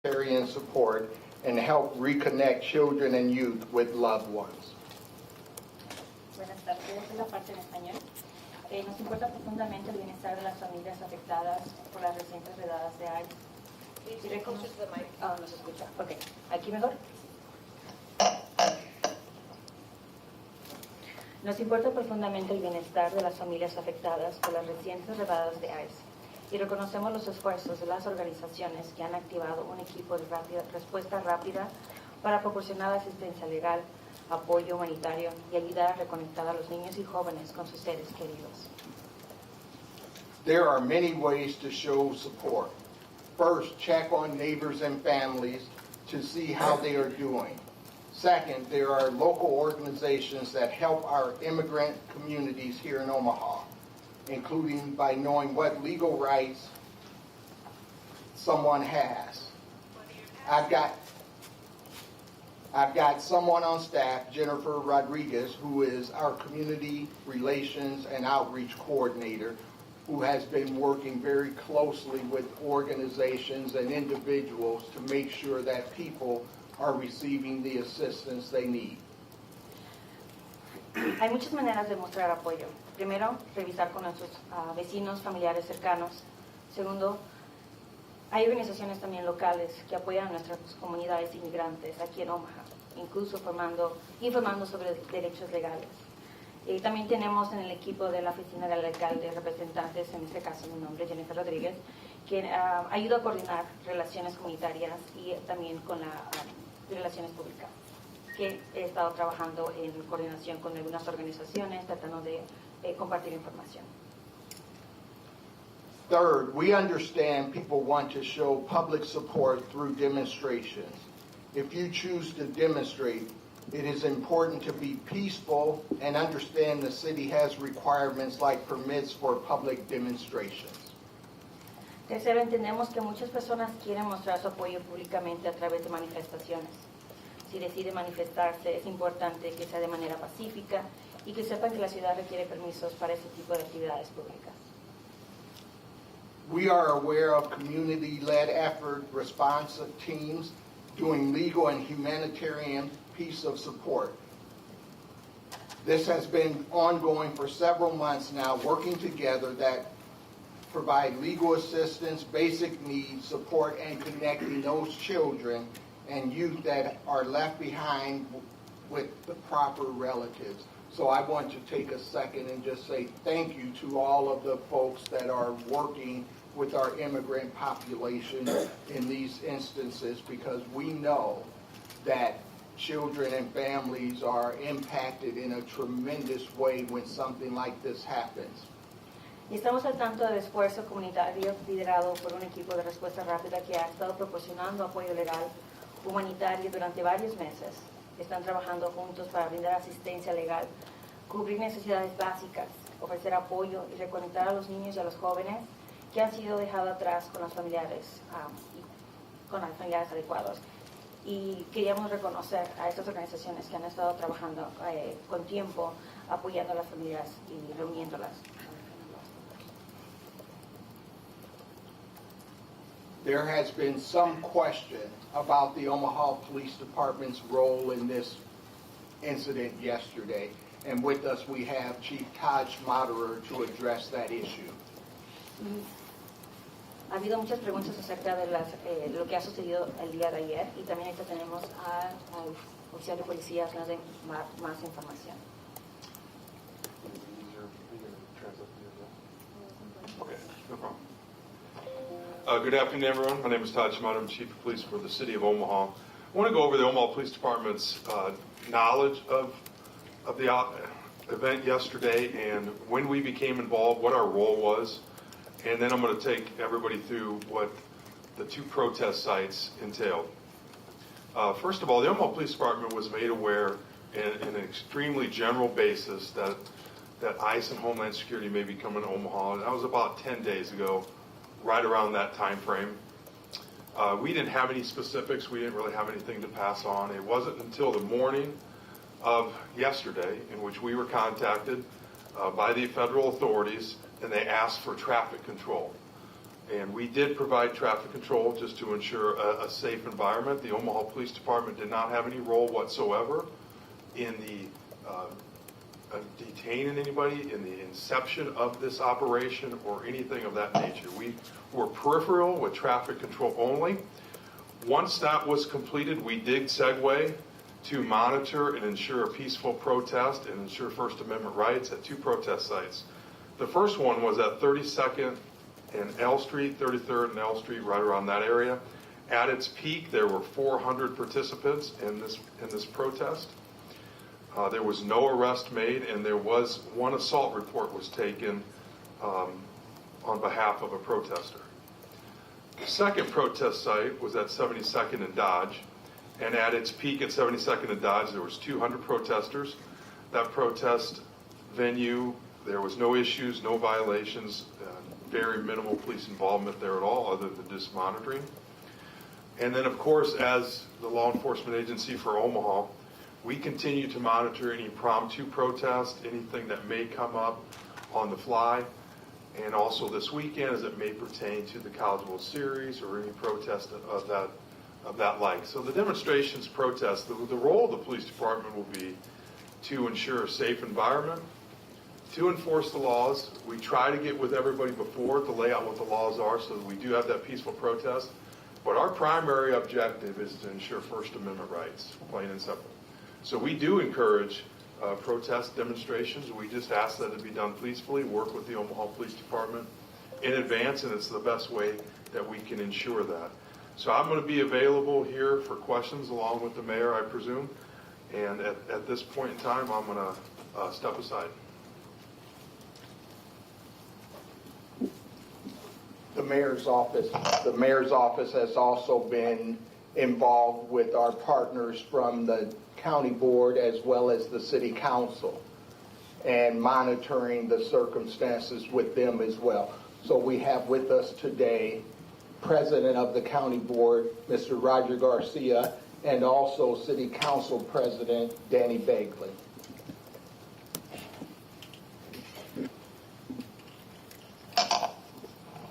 humanitarian support and help reconnect children and youth with loved ones. Buenas tardes, esta es la parte en español. Nos importa profundamente el bienestar de las familias afectadas por las recientes redadas de ICE. No se escucha. Ok, ¿aquí mejor? Nos importa profundamente el bienestar de las familias afectadas por las recientes redadas de ICE y reconocemos los esfuerzos de las organizaciones que han activado un equipo de respuesta rápida para proporcionar asistencia legal, apoyo humanitario y ayudar a reconectar a los niños y jóvenes con sus seres queridos. There are many ways to show support. First, check on neighbors and families to see how they are doing. Second, there are local organizations that help our immigrant communities here in Omaha, including by knowing what legal rights someone has. I've got someone on staff, Jennifer Rodriguez, who is our community relations and outreach coordinator, who has been working very closely with organizations and individuals to make sure that people are receiving the assistance they need. Hay muchas maneras de mostrar apoyo. Primero, revisar con nuestros vecinos, familiares cercanos. Segundo, hay organizaciones también locales que apoyan a nuestras comunidades inmigrantes aquí en Omaha, incluso informando sobre derechos legales. También tenemos en el equipo de la oficina del alcalde representantes, en este caso mi nombre es Jennifer Rodríguez, que ayuda a coordinar relaciones comunitarias y también con las relaciones públicas, que he estado trabajando en coordinación con algunas organizaciones, tratando de compartir información. Third, we understand people want to show public support through demonstrations. If you choose to demonstrate, it is important to be peaceful and understand the city has requirements like permits for public demonstrations. Tercero, entendemos que muchas personas quieren mostrar su apoyo públicamente a través de manifestaciones. Si decide manifestarse, es importante que sea de manera pacífica y que sepan que la ciudad requiere permisos para ese tipo de actividades públicas. We are aware of community-led effort response teams doing legal and humanitarian piece of support. This has been ongoing for several months now, working together that provide legal assistance, basic needs, support, and connecting those children and youth that are left behind with the proper relatives. So I want to take a second and just say thank you to all of the folks that are working with our immigrant population in these instances, because we know that children and families are impacted in a tremendous way when something like this happens. Y estamos al tanto del esfuerzo comunitario liderado por un equipo de respuesta rápida que ha estado proporcionando apoyo legal humanitario durante varios meses. Están trabajando juntos para brindar asistencia legal, cubrir necesidades básicas, ofrecer apoyo y reconectar a los niños y a los jóvenes que han sido dejados atrás con los familiares adecuados. Y queríamos reconocer a estas organizaciones que han estado trabajando con tiempo, apoyando a las familias y reuniéndolas. There has been some question about the Omaha Police Department's role in this incident yesterday. And with us we have Chief Taj Moderer to address that issue. Ha habido muchas preguntas acerca de lo que ha sucedido el día de ayer y también ahorita tenemos al oficial de policía que nos dé más información. Okay, no problem. Good afternoon, everyone. My name is Todd Schmutter. I'm Chief of Police for the City of Omaha. I want to go over the Omaha Police Department's knowledge of the event yesterday and when we became involved, what our role was, and then I'm going to take everybody through what the two protest sites entailed. First of all, the Omaha Police Department was made aware in an extremely general basis that ICE and Homeland Security may be coming to Omaha. And that was about 10 days ago, right around that time frame. We didn't have any specifics. We didn't really have anything to pass on. It wasn't until the morning of yesterday in which we were contacted by the federal authorities, and they asked for traffic control. And we did provide traffic control just to ensure a safe environment. The Omaha Police Department did not have any role whatsoever in detaining anybody in the inception of this operation or anything of that nature. We were peripheral with traffic control only. Once that was completed, we did segue to monitor and ensure a peaceful protest and ensure First Amendment rights at 2 protest sites. The first one was at 32nd and L Street, 33rd and L Street, right around that area. At its peak, there were 400 participants in this protest. There was no arrest made, and there was one assault report was taken on behalf of a protester. The second protest site was at 72nd and Dodge, and at its peak at 72nd and Dodge, there was 200 protesters. That protest venue, there was no issues, no violations, very minimal police involvement there at all, other than just monitoring. And then, of course, as the law enforcement agency for Omaha, we continue to monitor any impromptu protest, anything that may come up on the fly, and also this weekend as it may pertain to the College World Series or any protest of that like. So the demonstrations, protests, the role of the police department will be to ensure a safe environment, to enforce the laws. We try to get with everybody before to lay out what the laws are so that we do have that peaceful protest. But our primary objective is to ensure First Amendment rights, plain and simple. So we do encourage protest demonstrations. We just ask that it be done peacefully, work with the Omaha Police Department in advance, and it's the best way that we can ensure that. So I'm going to be available here for questions along with the mayor, I presume. And at this point in time, I'm going to step aside. The mayor's office has also been involved with our partners from the county board as well as the city council and monitoring the circumstances with them as well. So we have with us today President of the county board, Mr. Roger Garcia, and also City Council President Danny Begley.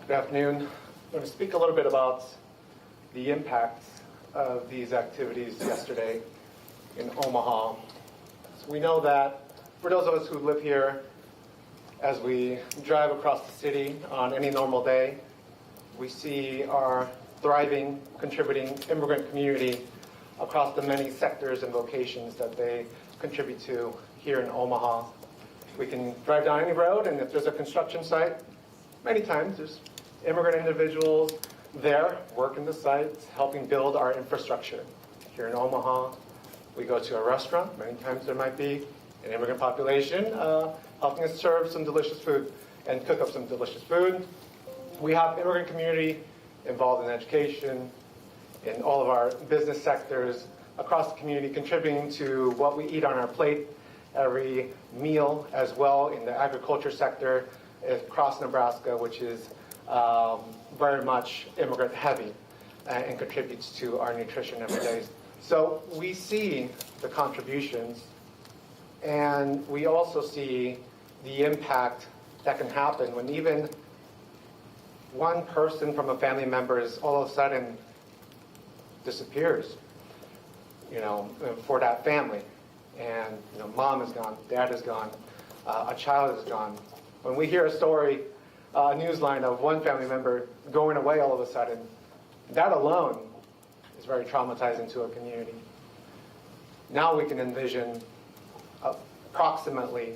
Good afternoon. I'm going to speak a little bit about the impact of these activities yesterday in Omaha. So we know that for those of us who live here, as we drive across the city on any normal day, we see our thriving, contributing immigrant community across the many sectors and vocations that they contribute to here in Omaha. We can drive down any road, and if there's a construction site, many times there's immigrant individuals there working the sites, helping build our infrastructure. Here in Omaha, we go to a restaurant, many times there might be an immigrant population helping us serve some delicious food and cook up some delicious food. We have immigrant community involved in education, in all of our business sectors, across the community, contributing to what we eat on our plate every meal, as well in the agriculture sector across Nebraska, which is very much immigrant heavy and contributes to our nutrition every day. So we see the contributions, and we also see the impact that can happen when even one person from a family member is all of a sudden disappears, for that family. And, mom is gone, dad is gone, a child is gone. When we hear a story, a news line of one family member going away all of a sudden, that alone is very traumatizing to a community. Now we can envision approximately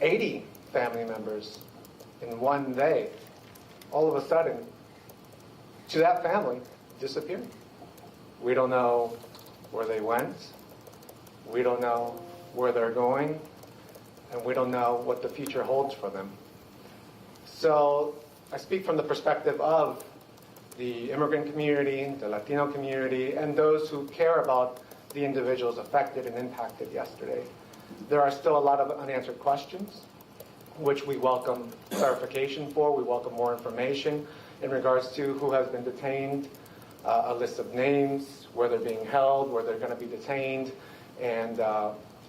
80 family members in one day, all of a sudden, to that family, disappeared. We don't know where they went. We don't know where they're going. And we don't know what the future holds for them. So I speak from the perspective of the immigrant community, the Latino community, and those who care about the individuals affected and impacted yesterday. There are still a lot of unanswered questions, which we welcome clarification for. We welcome more information in regards to who has been detained, a list of names, where they're being held, where they're going to be detained, and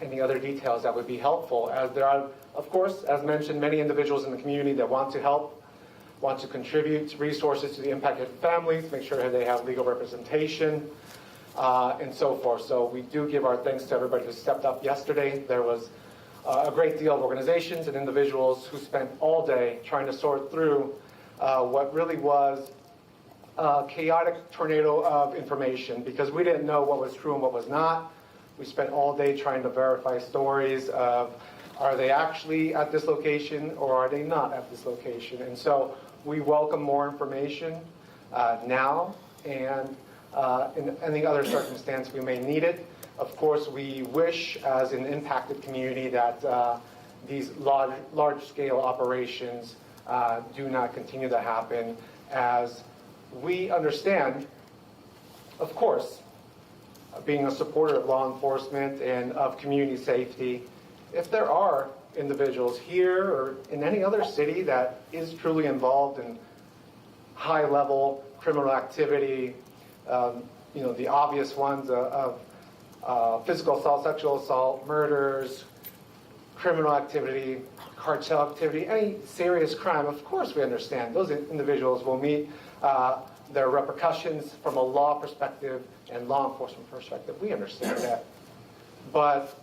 any other details that would be helpful, as there are, of course, as mentioned, many individuals in the community that want to help want to contribute resources to the impacted families, make sure they have legal representation, and so forth. So we do give our thanks to everybody who stepped up yesterday. There was a great deal of organizations and individuals who spent all day trying to sort through what really was a chaotic tornado of information, because we didn't know what was true and what was not. We spent all day trying to verify stories of, are they actually at this location or are they not at this location? And so we welcome more information now, and in any other circumstance we may need it. Of course, we wish, as an impacted community, that these large-scale operations do not continue to happen, as we understand, of course, being a supporter of law enforcement and of community safety, if there are individuals here or in any other city that is truly involved in high-level criminal activity, the obvious ones of physical assault, sexual assault, murders, criminal activity, cartel activity, any serious crime, of course we understand those individuals will meet their repercussions from a law perspective and law enforcement perspective. We understand that. But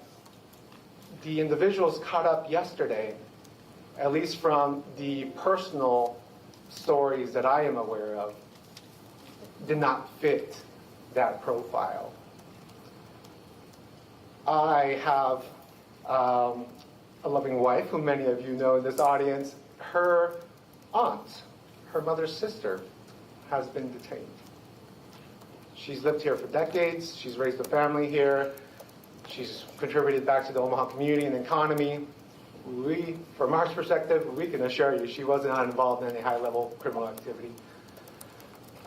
the individuals caught up yesterday, at least from the personal stories that I am aware of, did not fit that profile. I have a loving wife, who many of you know in this audience. Her aunt, her mother's sister, has been detained. She's lived here for decades. She's raised a family here. She's contributed back to the Omaha community and economy. From our perspective, we can assure you she was not involved in any high-level criminal activity.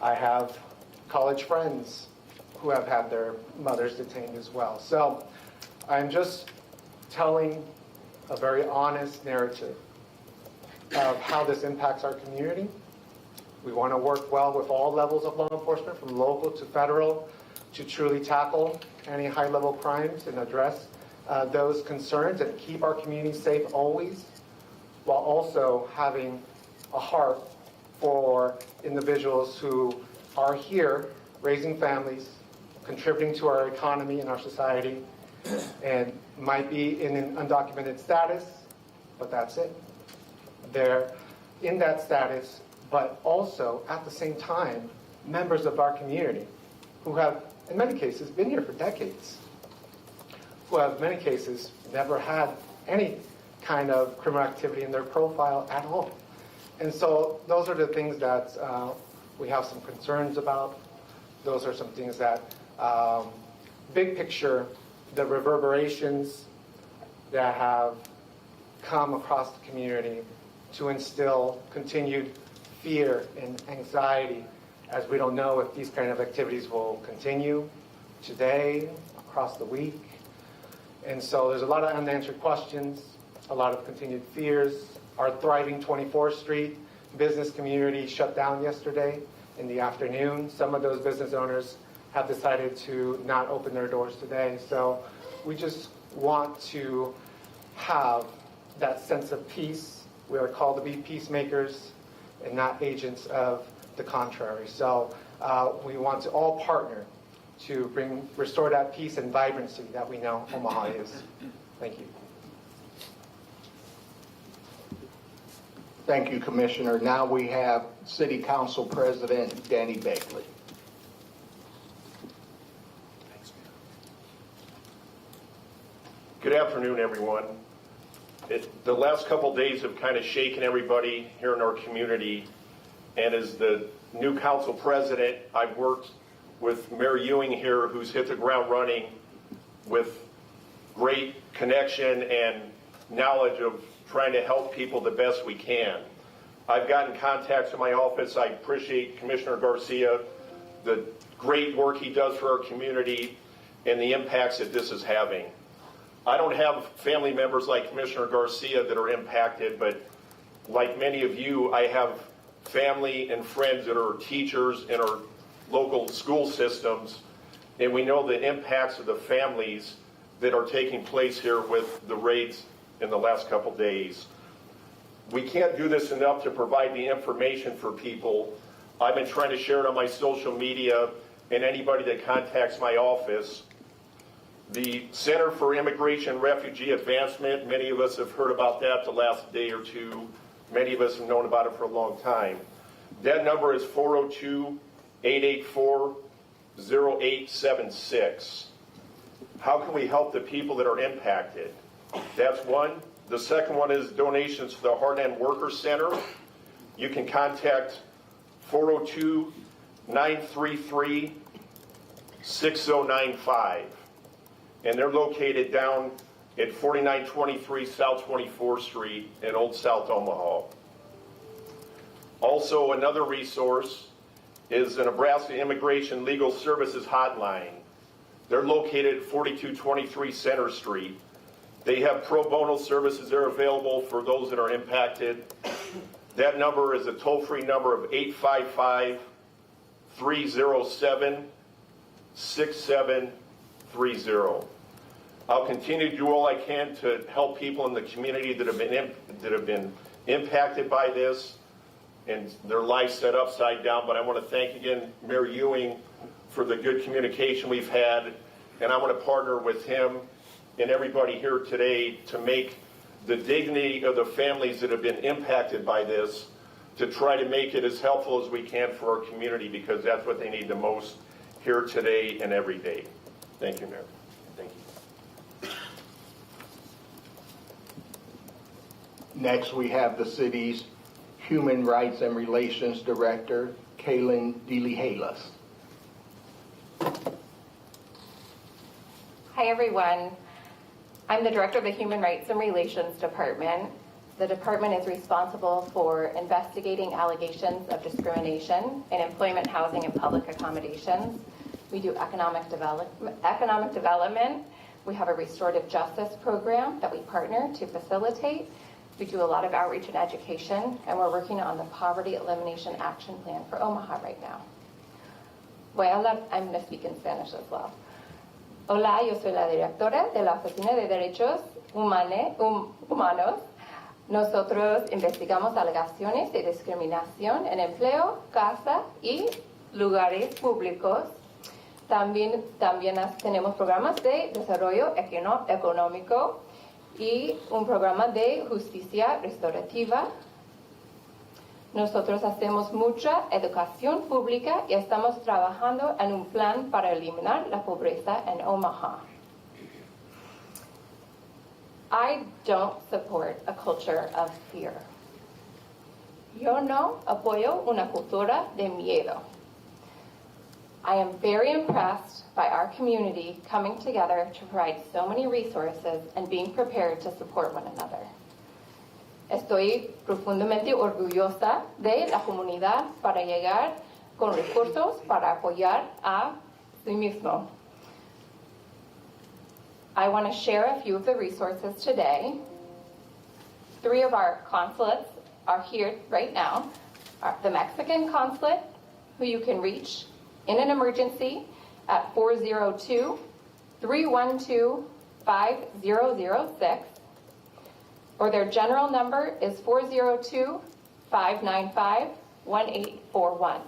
I have college friends who have had their mothers detained as well. So I'm just telling a very honest narrative of how this impacts our community. We want to work well with all levels of law enforcement, from local to federal, to truly tackle any high-level crimes and address those concerns and keep our community safe always, while also having a heart for individuals who are here raising families, contributing to our economy and our society, and might be in an undocumented status, but that's it. They're in that status, but also at the same time members of our community who have, in many cases, been here for decades, who have, in many cases, never had any kind of criminal activity in their profile at all. And so those are the things that we have some concerns about. Those are some things that, big picture, the reverberations that have come across the community to instill continued fear and anxiety, as we don't know if these kind of activities will continue today, across the week. And so there's a lot of unanswered questions, a lot of continued fears. Our thriving 24th Street business community shut down yesterday in the afternoon. Some of those business owners have decided to not open their doors today. So we just want to have that sense of peace. We are called to be peacemakers and not agents of the contrary. So we want to all partner to restore that peace and vibrancy that we know Omaha is. Thank you. Thank you, Commissioner. Now we have City Council President Danny Bagley. Good afternoon, everyone. The last couple days have kind of shaken everybody here in our community, and as the new council president, I've worked with Mayor Ewing here, who's hit the ground running with great connection and knowledge of trying to help people the best we can. I've gotten contacts in my office. I appreciate Commissioner Garcia, the great work he does for our community and the impacts that this is having. I don't have family members like Commissioner Garcia that are impacted, but like many of you, I have family and friends that are teachers in our local school systems, and we know the impacts of the families that are taking place here with the raids in the last couple days. we can't do this enough to provide the information for people. I've been trying to share it on my social media and anybody that contacts my office. The Center for Immigration and Refugee Advancement, many of us have heard about that the last day or two. Many of us have known about it for a long time. That number is 402-884-0876. How can we help the people that are impacted? That's one. The second one is donations to the Heartland Worker Center. You can contact 402-933-6095. And they're located down at 4923 South 24th Street in Old South Omaha. Also, another resource is the Nebraska Immigration Legal Services Hotline. They're located at 4223 Center Street. They have pro bono services that are available for those that are impacted. That number is a toll-free number of 855-307-6730. I'll continue to do all I can to help people in the community that have been impacted by this and their lives set upside down. But I want to thank again Mayor Ewing for the good communication we've had, and I want to partner with him and everybody here today to make the dignity of the families that have been impacted by this, to try to make it as helpful as we can for our community, because that's what they need the most here today and every day. Thank you, Mayor. Thank you. Next, we have the city's Human Rights and Relations Director, Kaylin DeLihalis. Hi, everyone. I'm the Director of the Human Rights and Relations Department. The department is responsible for investigating allegations of discrimination in employment, housing, and public accommodations. We do economic development. We have a restorative justice program that we partner to facilitate. We do a lot of outreach and education, and we're working on the Poverty Elimination Action Plan for Omaha right now. I'm going to speak in Spanish as well. Hola, yo soy la directora de la Oficina de Derechos Humanos. Nosotros investigamos alegaciones de discriminación en empleo, casa y lugares públicos. También tenemos programas de desarrollo económico y un programa de justicia restaurativa. Nosotros hacemos mucha educación pública y estamos trabajando en un plan para eliminar la pobreza en Omaha. I don't support a culture of fear. Yo no apoyo una cultura de miedo. I am very impressed by our community coming together to provide so many resources and being prepared to support one another. Estoy profundamente orgullosa de la comunidad para llegar con recursos para apoyar a sí mismo. I want to share a few of the resources today. 3 of our consulates are here right now. The Mexican consulate, who you can reach in an emergency at 402-312-5006. Or their general number is 402-595-1841.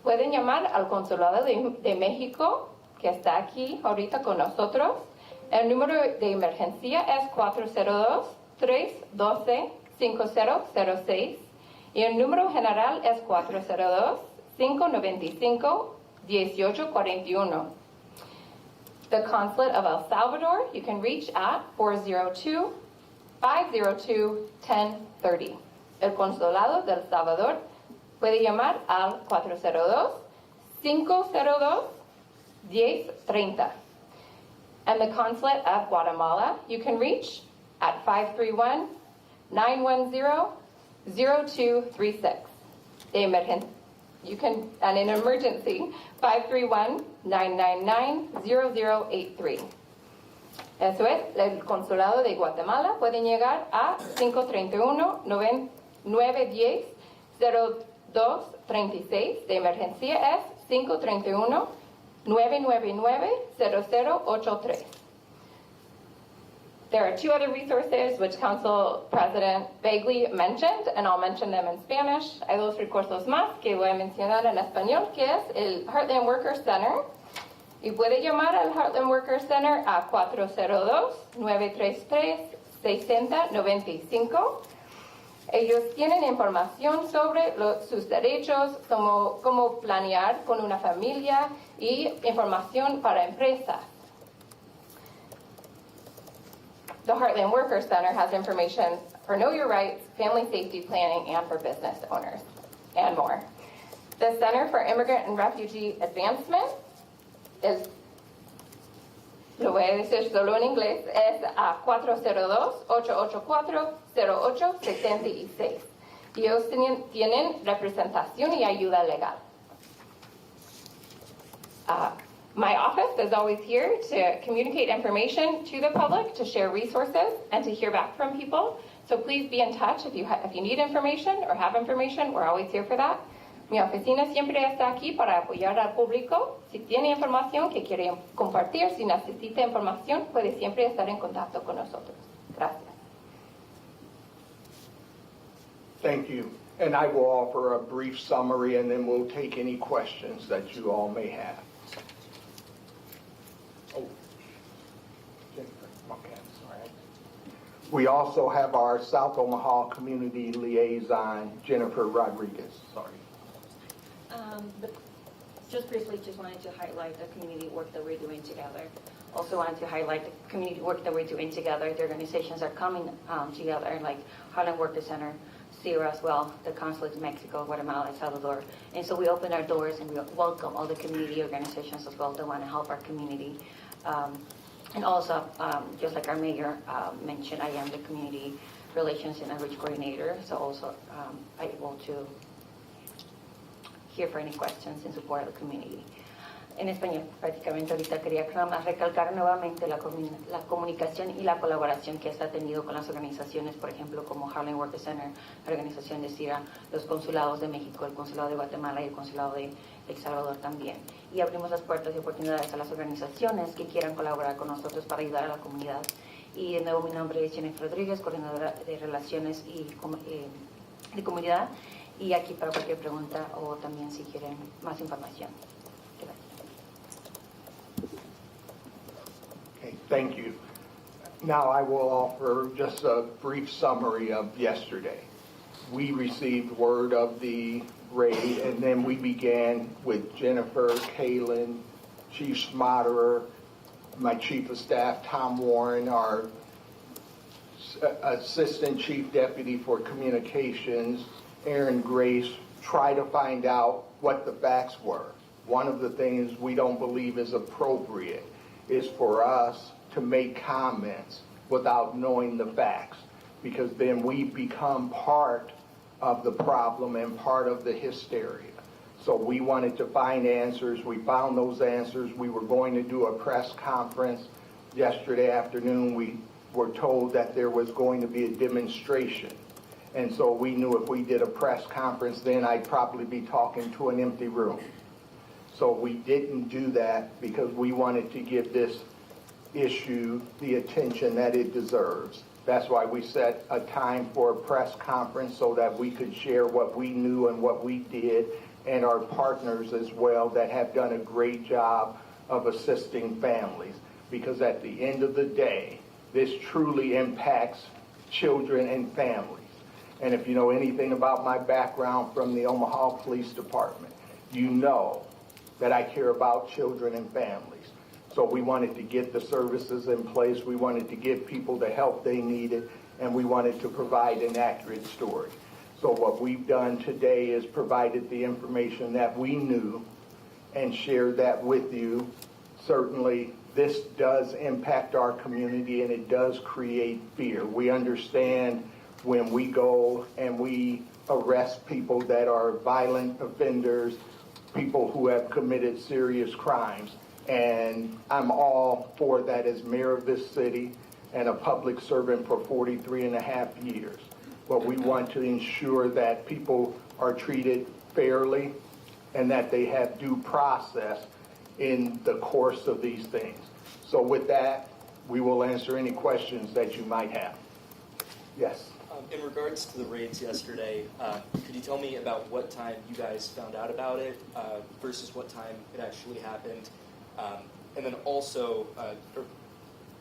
Pueden llamar al Consulado de México, que está aquí ahorita con nosotros. El número de emergencia es 402-312-5006 y el número general es 402-595-1841. The Consulate of El Salvador you can reach at 402-502-1030. El Consulado de El Salvador puede llamar al 402-502-1030. And the Consulate of Guatemala you can reach at 531-910-0236. You can, and in emergency, 531-999-0083. Eso es, el Consulado de Guatemala pueden llegar a 531-910-0236. De emergencia es 531-999-0083. There are two other resources which Council President vaguely mentioned, and I'll mention them in Spanish. Hay dos recursos más que voy a mencionar en español, que es el Heartland Worker Center. Y puede llamar al Heartland Worker Center a 402-933-6095. Ellos tienen información sobre sus derechos, cómo planear con una familia y información para empresas. The Heartland Worker Center has information for Know Your Rights, family safety planning, and for business owners, and more. The Center for Immigrant and Refugee Advancement lo voy a decir solo en inglés, es a 402-884-0876. Ellos tienen representación y ayuda legal. My office is always here to communicate information to the public, to share resources, and to hear back from people. So please be in touch if you need information or have information. We're always here for that. Mi oficina siempre está aquí para apoyar al público. Si tiene información que quiere compartir, si necesita información, puede siempre estar en contacto con nosotros. Gracias. Thank you. And I will offer a brief summary, and then we'll take any questions that you all may have. Oh, Jennifer, okay, sorry. We also have our South Omaha Community Liaison, Jennifer Rodriguez. Sorry. Just briefly, just wanted to highlight the community work that we're doing together. Also wanted to highlight the community work that we're doing together. The organizations are coming together, like Harlem Worker Center, CIRA as well, the Consulate in Mexico, Guatemala, El Salvador. And so we open our doors and we welcome all the community organizations as well that want to help our community. And also, just like our mayor mentioned, I am the Community Relations and Outreach Coordinator, so also I'm able to here for any questions in support of the community. En español, prácticamente ahorita quería nada más recalcar nuevamente la comunicación y la colaboración que se ha tenido con las organizaciones, por ejemplo, como Harlem Worker Center, la organización de CIRA, los consulados de México, el consulado de Guatemala y el consulado de El Salvador también. Y abrimos las puertas y oportunidades a las organizaciones que quieran colaborar con nosotros para ayudar a la comunidad. Y de nuevo, mi nombre es Jennifer Rodríguez, coordinadora de Relaciones y de Comunidad. Y aquí para cualquier pregunta o también si quieren más información. Okay, thank you. Now I will offer just a brief summary of yesterday. We received word of the raid, and then we began with Jennifer, Kaylin, Chief Smatterer, my Chief of Staff, Tom Warren, our Assistant Chief Deputy for Communications, Aaron Grace, try to find out what the facts were. One of the things we don't believe is appropriate is for us to make comments without knowing the facts, because then we become part of the problem and part of the hysteria. So we wanted to find answers. We found those answers. We were going to do a press conference yesterday afternoon. We were told that there was going to be a demonstration. And so we knew if we did a press conference, then I'd probably be talking to an empty room. So we didn't do that because we wanted to give this issue the attention that it deserves. That's why we set a time for a press conference so that we could share what we knew and what we did, and our partners as well that have done a great job of assisting families. Because at the end of the day, this truly impacts children and families. And if you know anything about my background from the Omaha Police Department, you know that I care about children and families. So we wanted to get the services in place, we wanted to give people the help they needed, and we wanted to provide an accurate story. So what we've done today is provided the information that we knew and shared that with you. Certainly, this does impact our community and it does create fear. We understand when we go and we arrest people that are violent offenders, people who have committed serious crimes. And I'm all for that as mayor of this city and a public servant for 43 and a half years. But we want to ensure that people are treated fairly and that they have due process in the course of these things. So with that, we will answer any questions that you might have. Yes. In regards to the raids yesterday, could you tell me about what time you guys found out about it versus what time it actually happened? And then also,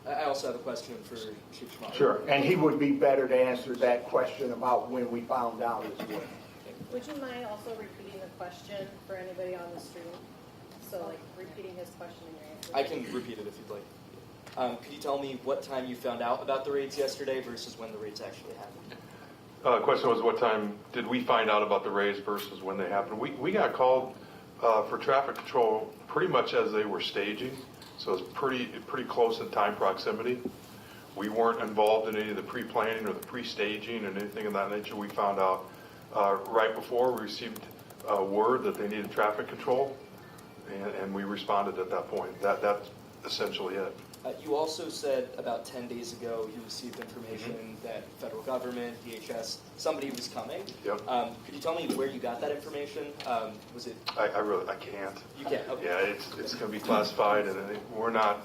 I also have a question for Chief Schmaler. Sure, and he would be better to answer that question about when we found out as well. Would you mind also repeating the question for anybody on the stream? So like repeating his question and your answer. I can repeat it if you'd like. Could you tell me what time you found out about the raids yesterday versus when the raids actually happened? The question was, what time did we find out about the raids versus when they happened? We got called for traffic control pretty much as they were staging, so it's pretty close in time proximity. We weren't involved in any of the pre-planning or the pre-staging and anything of that nature. We found out right before we received word that they needed traffic control, and we responded at that point. That's essentially it. You also said about 10 days ago you received information that federal government, DHS, somebody was coming. Yep. Could you tell me where you got that information? Was it? I can't. You can't. Okay. Yeah, it's going to be classified, and we're not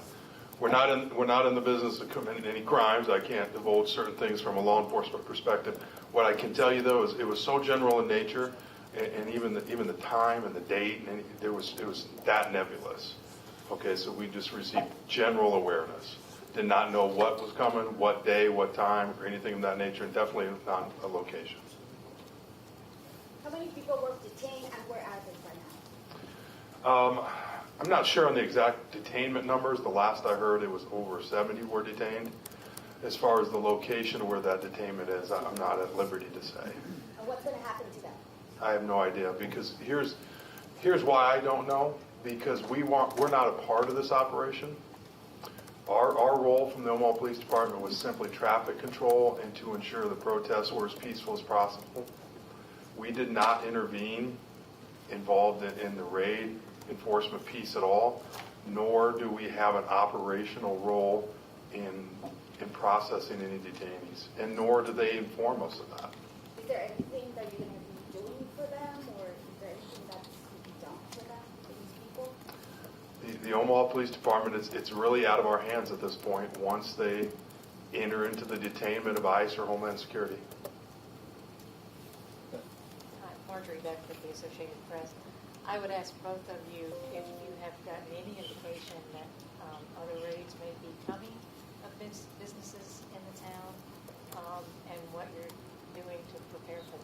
in the business of committing any crimes. I can't divulge certain things from a law enforcement perspective. What I can tell you though is it was so general in nature, and even the time and the date, and it was that nebulous. Okay, so we just received general awareness. Did not know what was coming, what day, what time, or anything of that nature, and definitely not a location. How many people were detained and where are they right now? I'm not sure on the exact detainment numbers. The last I heard, it was over 70 were detained. As far as the location of where that detainment is, I'm not at liberty to say. And what's going to happen to them? I have no idea, because here's why I don't know. Because we're not a part of this operation. Our role from the Omaha Police Department was simply traffic control and to ensure the protests were as peaceful as possible. We did not intervene involved in the raid enforcement piece at all, nor do we have an operational role in processing any detainees, and nor do they inform us of that. Is there anything that you're going to be doing for them, or is there anything that's to be done for them, for these people? The Omaha Police Department, it's really out of our hands at this point once they enter into the detainment of ICE or Homeland Security. Marjorie Beck with the Associated Press. I would ask both of you if you have gotten any indication that other raids may be coming of businesses in the town, and what you're doing to prepare for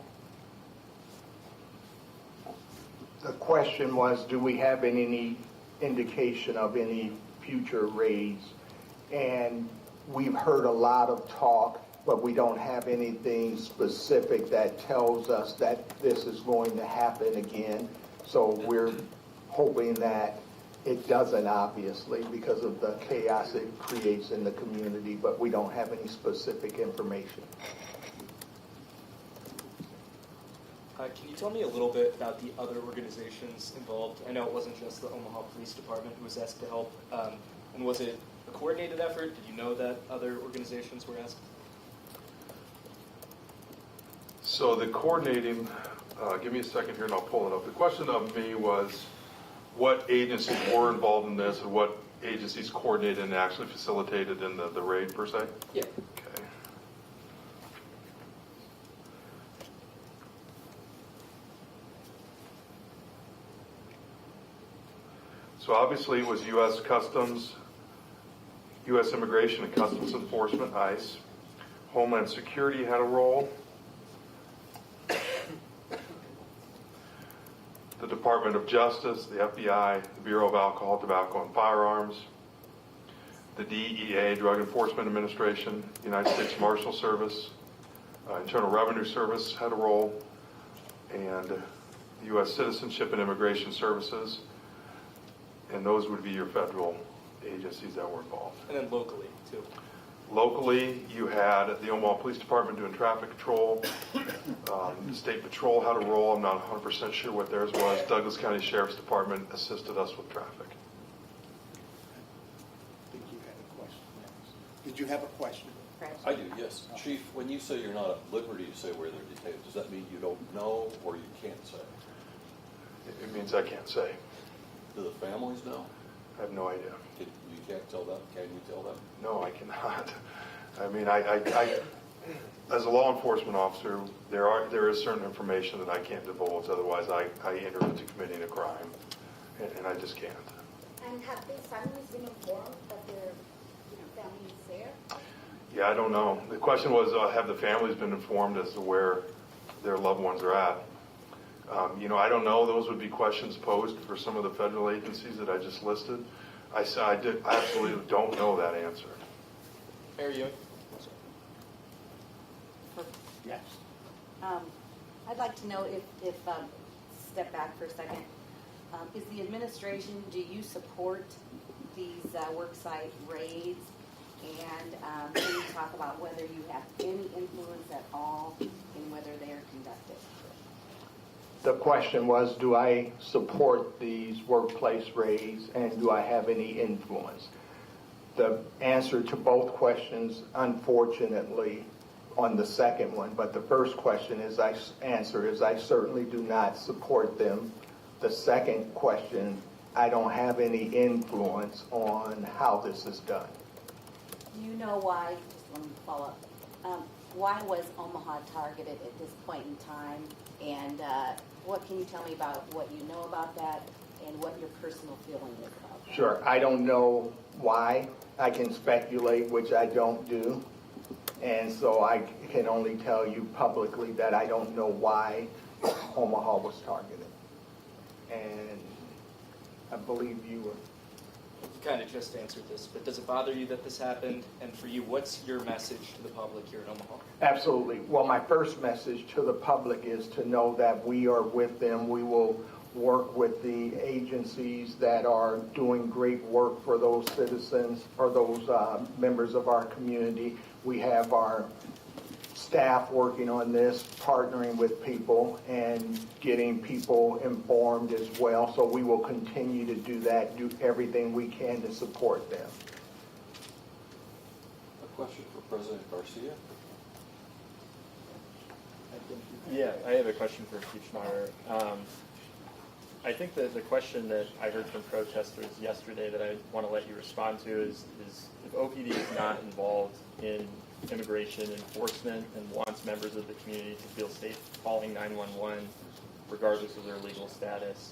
that. The question was, do we have any indication of any future raids? And we've heard a lot of talk, but we don't have anything specific that tells us that this is going to happen again. So we're hoping that it doesn't, obviously, because of the chaos it creates in the community, but we don't have any specific information. Can you tell me a little bit about the other organizations involved? I know it wasn't just the Omaha Police Department who was asked to help. And was it a coordinated effort? Did you know that other organizations were asked? So the coordinating, give me a second here and I'll pull it up. The question of me was what agencies were involved in this and what agencies coordinated and actually facilitated in the raid per se? Yeah. Okay. So obviously it was U.S. Customs, U.S. Immigration and Customs Enforcement, ICE. Homeland Security had a role. The Department of Justice, the FBI, the Bureau of Alcohol, Tobacco, and Firearms, the DEA, Drug Enforcement Administration, the United States Marshal Service, Internal Revenue Service had a role, and the U.S. Citizenship and Immigration Services, and those would be your federal agencies that were involved. And then locally, too. Locally, you had the Omaha Police Department doing traffic control. State Patrol had a role. I'm not 100% sure what theirs was. Douglas County Sheriff's Department assisted us with traffic. I think you had a question next. Did you have a question? I do, yes. Chief, when you say you're not at liberty to say where they're detained, does that mean you don't know or you can't say? It means I can't say. Do the families know? I have no idea. You can't tell them? Can you tell them? No, I cannot. I mean, I as a law enforcement officer, there is certain information that I can't divulge. Otherwise, I enter into committing a crime, and I just can't. And have these families been informed that their family is there? Yeah, I don't know. The question was, have the families been informed as to where their loved ones are at? I don't know. Those would be questions posed for some of the federal agencies that I just listed. I absolutely don't know that answer. Mayor Ewing? Yes. I'd like to know if step back for a second. Is the administration, do you support these worksite raids? And can you talk about whether you have any influence at all in whether they are conducted? The question was, do I support these workplace raids and do I have any influence? The answer to both questions, unfortunately, on the second one, but the first question is I certainly do not support them. The second question, I don't have any influence on how this is done. Do you know why, just let me follow up, why was Omaha targeted at this point in time? And what can you tell me about what you know about that and what your personal feeling is about that? Sure, I don't know why. I can speculate, which I don't do. And so I can only tell you publicly that I don't know why Omaha was targeted. And I believe you were. You kind of just answered this, but does it bother you that this happened? And for you, what's your message to the public here in Omaha? Absolutely. Well, my first message to the public is to know that we are with them. We will work with the agencies that are doing great work for those citizens, for those members of our community. We have our staff working on this, partnering with people and getting people informed as well. So we will continue to do that, do everything we can to support them. A question for President Garcia? Yeah, I have a question for Chief Schmatter. I think that the question that I heard from protesters yesterday that I want to let you respond to is if OPD is not involved in immigration enforcement and wants members of the community to feel safe calling 911 regardless of their legal status,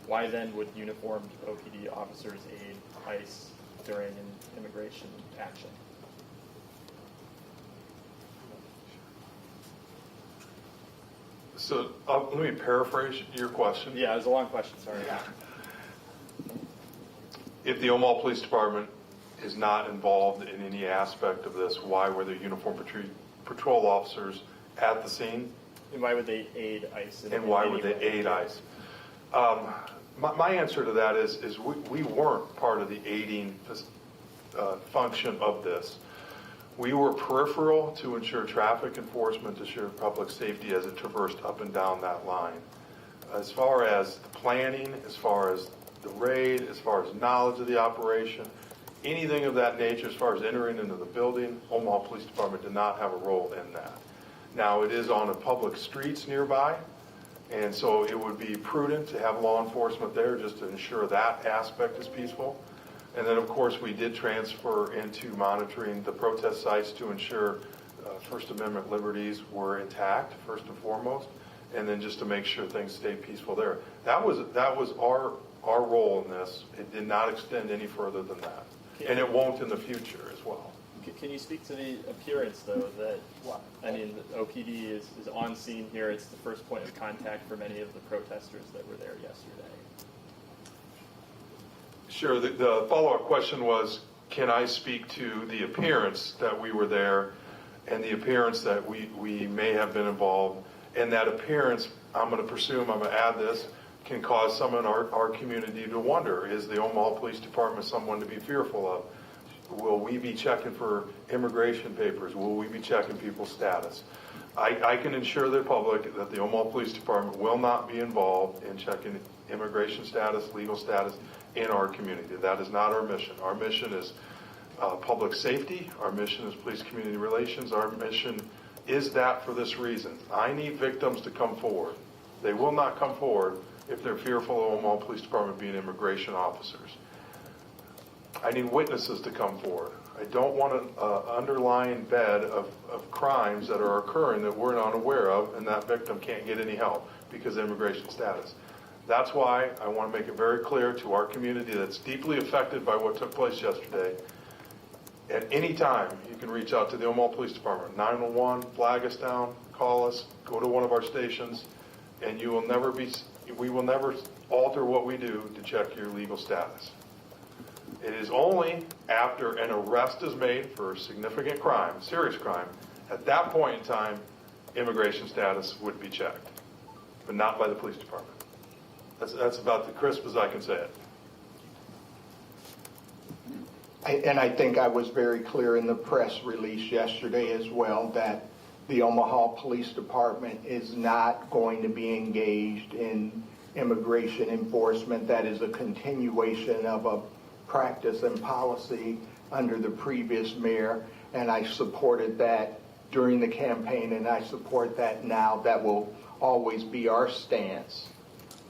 why then would uniformed OPD officers aid ICE during an immigration action? So let me paraphrase your question. Yeah, it was a long question, sorry. If the Omaha Police Department is not involved in any aspect of this, why were there uniformed patrol officers at the scene? And why would they aid ICE? And why would they aid ICE? My answer to that is we weren't part of the aiding function of this. We were peripheral to ensure traffic enforcement, to ensure public safety as it traversed up and down that line. As far as the planning, as far as the raid, as far as knowledge of the operation, anything of that nature, as far as entering into the building, Omaha Police Department did not have a role in that. Now, it is on the public streets nearby, and so it would be prudent to have law enforcement there just to ensure that aspect is peaceful. And then, of course, we did transfer into monitoring the protest sites to ensure First Amendment liberties were intact, first and foremost, and then just to make sure things stayed peaceful there. That was our role in this. It did not extend any further than that, and it won't in the future as well. Can you speak to the appearance, though, that, I mean, the OPD is on scene here. It's the first point of contact for many of the protesters that were there yesterday. Sure. The follow-up question was, can I speak to the appearance that we were there and the appearance that we may have been involved? And that appearance, I'm going to add this, can cause some in our community to wonder, is the Omaha Police Department someone to be fearful of? Will we be checking for immigration papers? Will we be checking people's status? I can assure the public that the Omaha Police Department will not be involved in checking immigration status, legal status in our community. That is not our mission. Our mission is public safety. Our mission is police community relations. Our mission is that for this reason. I need victims to come forward. They will not come forward if they're fearful of Omaha Police Department being immigration officers. I need witnesses to come forward. I don't want an underlying bed of crimes that are occurring that we're not aware of, and that victim can't get any help because of immigration status. That's why I want to make it very clear to our community that's deeply affected by what took place yesterday. At any time, you can reach out to the Omaha Police Department, 911, flag us down, call us, go to one of our stations, and we will never alter what we do to check your legal status. It is only after an arrest is made for a significant crime, serious crime, at that point in time, immigration status would be checked, but not by the police department. That's about the crisp as I can say it. And I think I was very clear in the press release yesterday as well that the Omaha Police Department is not going to be engaged in immigration enforcement. That is a continuation of a practice and policy under the previous mayor, and I supported that during the campaign, and I support that now. That will always be our stance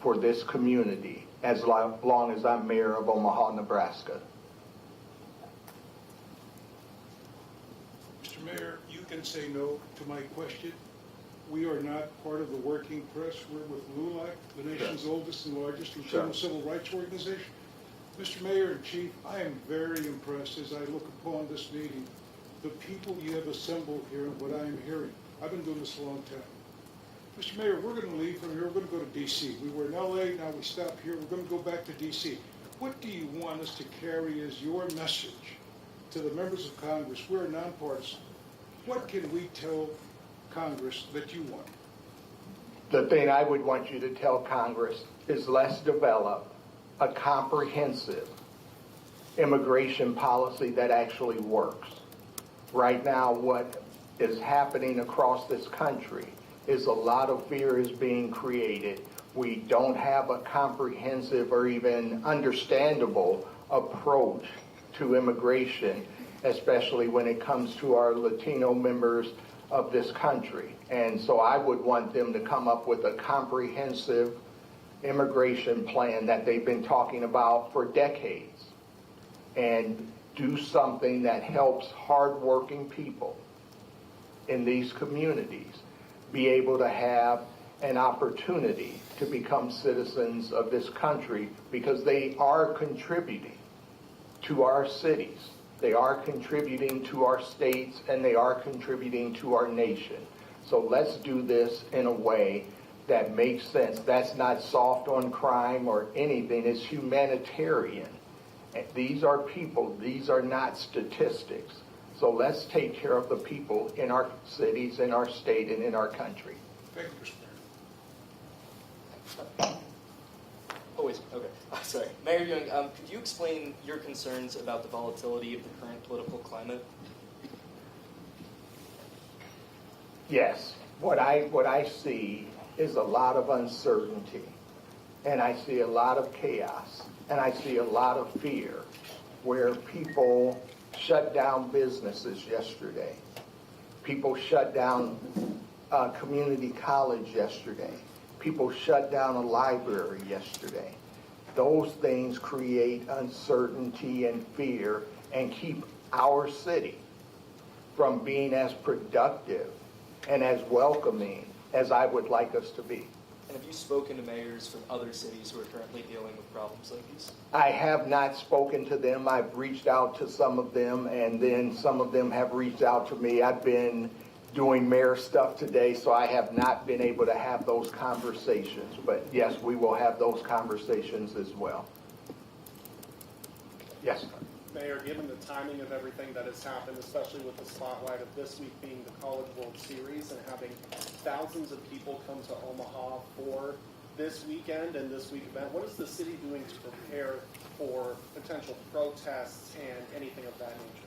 for this community as long as I'm mayor of Omaha, Nebraska. Mr. Mayor, you can say no to my question. We are not part of the working press. We're with LULAC, the nation's oldest and largest internal civil rights organization. Mr. Mayor and Chief, I am very impressed as I look upon this meeting, the people you have assembled here and what I am hearing. I've been doing this a long time. Mr. Mayor, we're going to leave from here. We're going to go to D.C. We were in L.A., now we stop here. We're going to go back to D.C. What do you want us to carry as your message to the members of Congress? We're nonpartisan. What can we tell Congress that you want? The thing I would want you to tell Congress is let's develop a comprehensive immigration policy that actually works. Right now, what is happening across this country is a lot of fear is being created. We don't have a comprehensive or even understandable approach to immigration, especially when it comes to our Latino members of this country. And so I would want them to come up with a comprehensive immigration plan that they've been talking about for decades and do something that helps hardworking people in these communities be able to have an opportunity to become citizens of this country because they are contributing to our cities. They are contributing to our states, and they are contributing to our nation. So let's do this in a way that makes sense. That's not soft on crime or anything. It's humanitarian. And these are people. These are not statistics. So let's take care of the people in our cities, in our state, and in our country. Thank you, Mr. Mayor. Oh, wait, okay. Sorry. Mayor Ewing, could you explain your concerns about the volatility of the current political climate? Yes. What I see is a lot of uncertainty, and I see a lot of chaos, and I see a lot of fear where people shut down businesses yesterday. People shut down community college yesterday. People shut down a library yesterday. Those things create uncertainty and fear and keep our city from being as productive and as welcoming as I would like us to be. And have you spoken to mayors from other cities who are currently dealing with problems like these? I have not spoken to them. I've reached out to some of them, and then some of them have reached out to me. I've been doing mayor stuff today, so I have not been able to have those conversations. But yes, we will have those conversations as well. Yes, sir. Mayor, given the timing of everything that has happened, especially with the spotlight of this week being the College World Series and having thousands of people come to Omaha for this weekend and this week event, what is the city doing to prepare for potential protests and anything of that nature?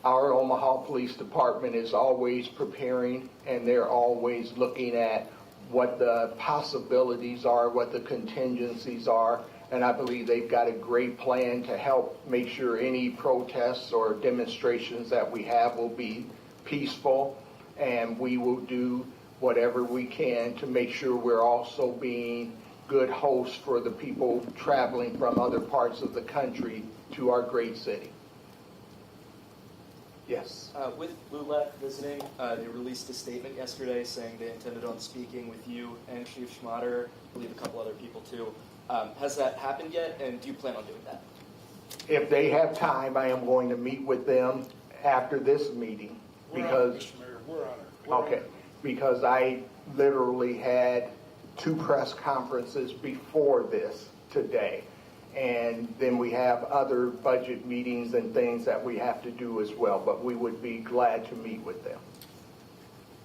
Our Omaha Police Department is always preparing, and they're always looking at what the possibilities are, what the contingencies are, and I believe they've got a great plan to help make sure any protests or demonstrations that we have will be peaceful, and we will do whatever we can to make sure we're also being good host for the people traveling from other parts of the country to our great city. Yes. With LULAC visiting, they released a statement yesterday saying they intended on speaking with you and Chief Schmatter, I believe a couple other people too. Has that happened yet, and do you plan on doing that? If they have time, I am going to meet with them after this meeting because, Mr. Mayor, we're on it. okay, because I literally had 2 press conferences before this today. And then we have other budget meetings and things that we have to do as well, but we would be glad to meet with them.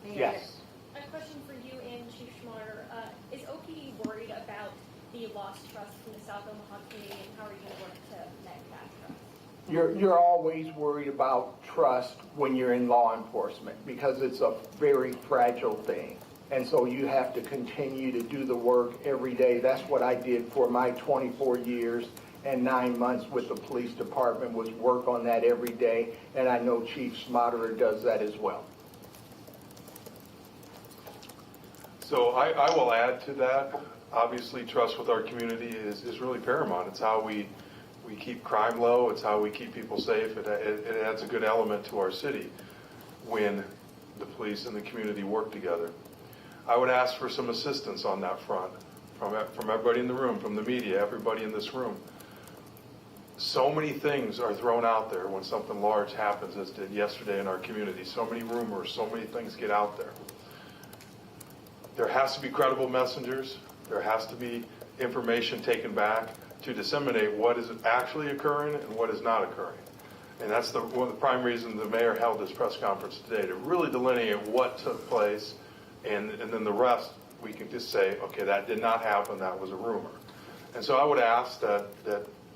Mayor, Yes. A question for you and Chief Schmatter. Is OPD worried about the lost trust from the South Omaha community, and how are you going to work to mend that trust? You're always worried about trust when you're in law enforcement because it's a very fragile thing. And so you have to continue to do the work every day. That's what I did for my 24 years and 9 months with the police department, was work on that every day. And I know Chief Schmatter does that as well. So I will add to that. Obviously, trust with our community is really paramount. It's how we keep crime low. It's how we keep people safe. It adds a good element to our city when the police and the community work together. I would ask for some assistance on that front from everybody in the room, from the media, everybody in this room. So many things are thrown out there when something large happens, as did yesterday in our community. So many rumors, so many things get out there. There has to be credible messengers. There has to be information taken back to disseminate what is actually occurring and what is not occurring. And that's one of the prime reasons the mayor held this press conference today, to really delineate what took place. And then the rest, we can just say, okay, that did not happen, that was a rumor. And so I would ask that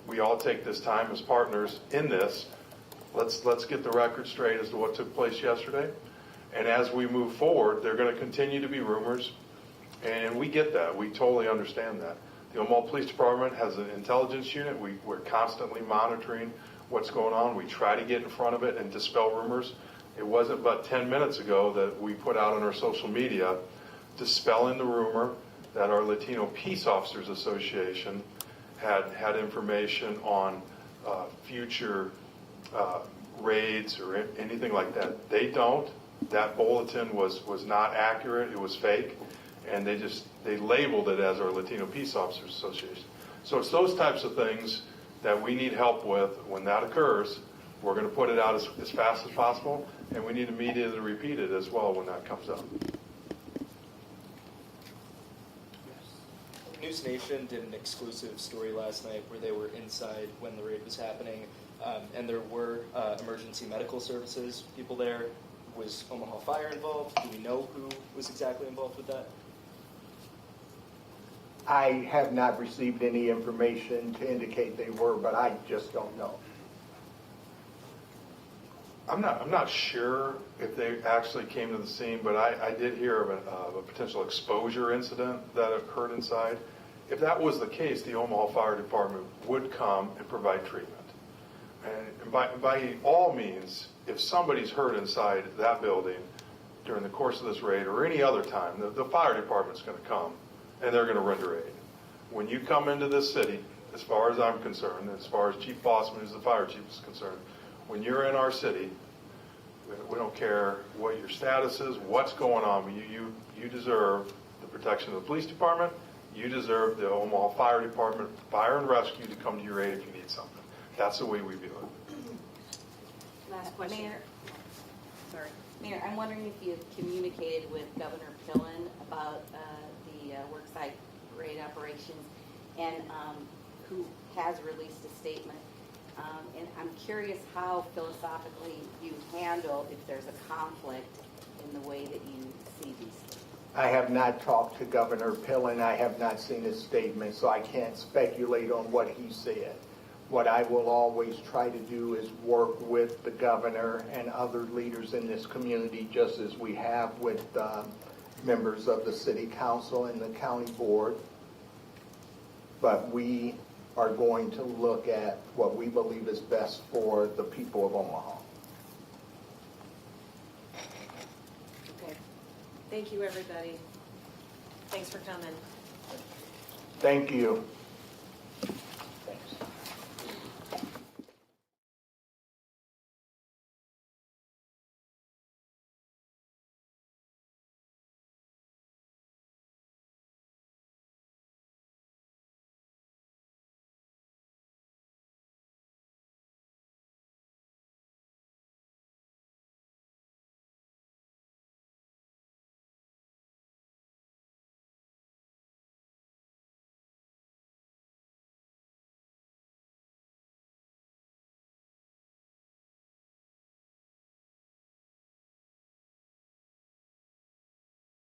we all take this time as partners in this. Let's get the record straight as to what took place yesterday. And as we move forward, there are going to continue to be rumors. And we get that. We totally understand that. The Omaha Police Department has an intelligence unit. We're constantly monitoring what's going on. We try to get in front of it and dispel rumors. It wasn't but 10 minutes ago that we put out on our social media dispelling the rumor that our Latino Peace Officers Association had information on future raids or anything like that. They don't. That bulletin was not accurate. It was fake. And they labeled it as our Latino Peace Officers Association. So it's those types of things that we need help with. When that occurs, we're going to put it out as fast as possible, and we need media to repeat it as well when that comes up. News Nation did an exclusive story last night where they were inside when the raid was happening, and there were emergency medical services people there. Was Omaha Fire involved? Do we know who was exactly involved with that? I have not received any information to indicate they were, but I just don't know. I'm not sure if they actually came to the scene, but I did hear of a potential exposure incident that occurred inside. If that was the case, the Omaha Fire Department would come and provide treatment. And by all means, if somebody's hurt inside that building during the course of this raid or any other time, the fire department's going to come and they're going to render aid. When you come into this city, as far as I'm concerned, as far as Chief Bossman, who's the fire chief, is concerned, when you're in our city, we don't care what your status is, what's going on. You deserve the protection of the police department. You deserve the Omaha Fire Department, fire and rescue, to come to your aid if you need something. That's the way we view it. Last question. Mayor, I'm wondering if you've communicated with Governor Pillen about the worksite raid operations, and who has released a statement. And I'm curious how philosophically you handle if there's a conflict in the way that you see these things. I have not talked to Governor Pillen. I have not seen his statement, so I can't speculate on what he said. What I will always try to do is work with the governor and other leaders in this community, just as we have with members of the city council and the county board. But we are going to look at what we believe is best for the people of Omaha. Okay. Thank you, everybody. Thanks for coming. Thank you.